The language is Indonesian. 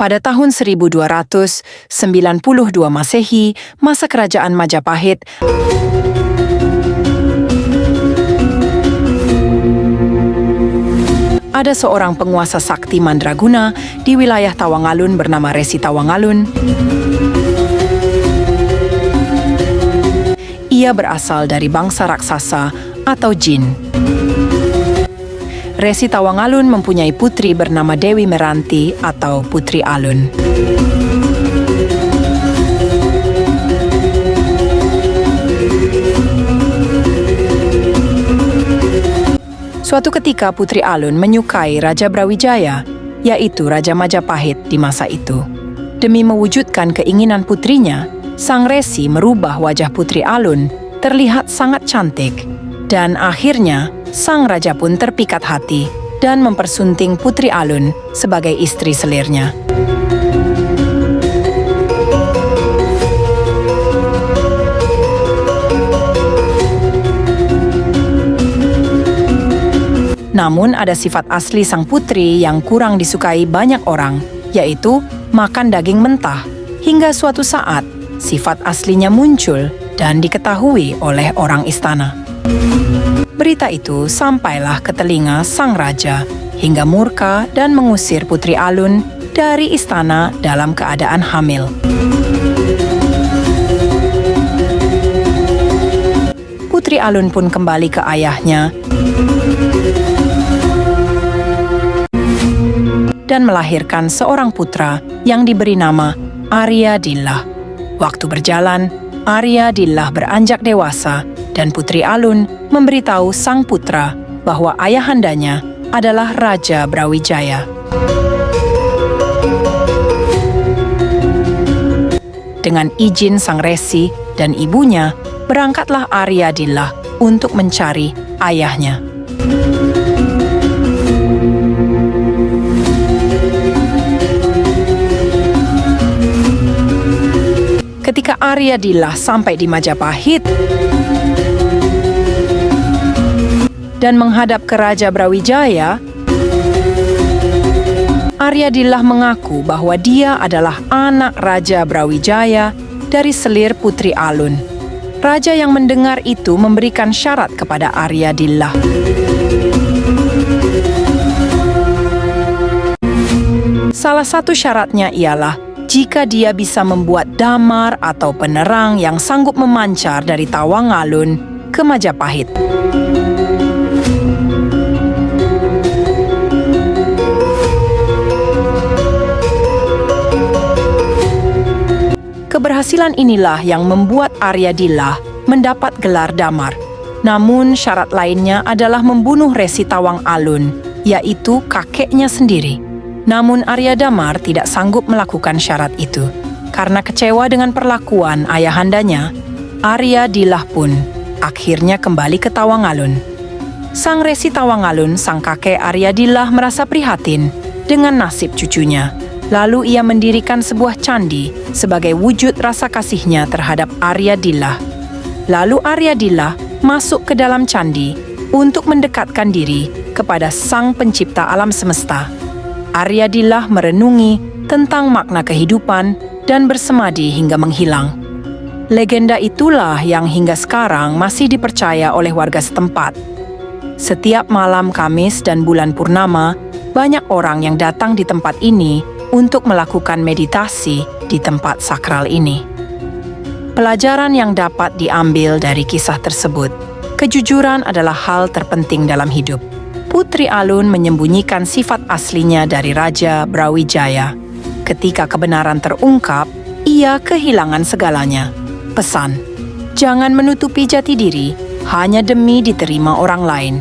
Pada tahun 1292 Masehi, masa kerajaan Majapahit, ada seorang penguasa sakti mandraguna di wilayah Tawangalun bernama Resi Tawangalun. Ia berasal dari bangsa raksasa atau jin. Resi Tawangalun mempunyai putri bernama Dewi Meranti atau Putri Alun. Suatu ketika Putri Alun menyukai Raja Brawijaya, yaitu Raja Majapahit di masa itu. Demi mewujudkan keinginan putrinya, sang resi merubah wajah Putri Alun terlihat sangat cantik, dan akhirnya sang raja pun terpikat hati dan mempersunting Putri Alun sebagai istri selirnya. Namun ada sifat asli sang putri yang kurang disukai banyak orang, yaitu makan daging mentah. Hingga suatu saat, sifat aslinya muncul dan diketahui oleh orang istana. Berita itu sampailah ke telinga sang raja, hingga murka dan mengusir Putri Alun dari istana dalam keadaan hamil. Putri Alun pun kembali ke ayahnya dan melahirkan seorang putra yang diberi nama Aryadillah. Waktu berjalan, Aryadillah beranjak dewasa dan Putri Alun memberitahu sang putra bahwa ayahandanya adalah Raja Brawijaya. Dengan izin sang resi dan ibunya, berangkatlah Aryadillah untuk mencari ayahnya. Ketika Aryadillah sampai di Majapahit dan menghadap ke Raja Brawijaya, Aryadillah mengaku bahwa dia adalah anak Raja Brawijaya dari selir Putri Alun. Raja yang mendengar itu memberikan syarat kepada Aryadillah. Salah satu syaratnya ialah jika dia bisa membuat damar atau penerang yang sanggup memancar dari Tawangalun ke Majapahit. Keberhasilan inilah yang membuat Aryadillah mendapat gelar damar. Namun syarat lainnya adalah membunuh Resi Tawangalun, yaitu kakeknya sendiri. Namun Arya Damar tidak sanggup melakukan syarat itu. Karena kecewa dengan perlakuan ayahandanya, Aryadillah pun akhirnya kembali ke Tawangalun. Sang Resi Tawangalun, sang kakek Aryadillah merasa prihatin dengan nasib cucunya. Lalu ia mendirikan sebuah candi sebagai wujud rasa kasihnya terhadap Aryadillah. Lalu Aryadillah masuk ke dalam candi untuk mendekatkan diri kepada sang pencipta alam semesta. Aryadillah merenungi tentang makna kehidupan dan bersemadi hingga menghilang. Legenda itulah yang hingga sekarang masih dipercaya oleh warga setempat. Setiap malam Kamis dan bulan purnama, banyak orang yang datang di tempat ini untuk melakukan meditasi di tempat sakral ini. Pelajaran yang dapat diambil dari kisah tersebut, kejujuran adalah hal terpenting dalam hidup. Putri Alun menyembunyikan sifat aslinya dari Raja Brawijaya. Ketika kebenaran terungkap, ia kehilangan segalanya. Pesan, jangan menutupi jati diri hanya demi diterima orang lain.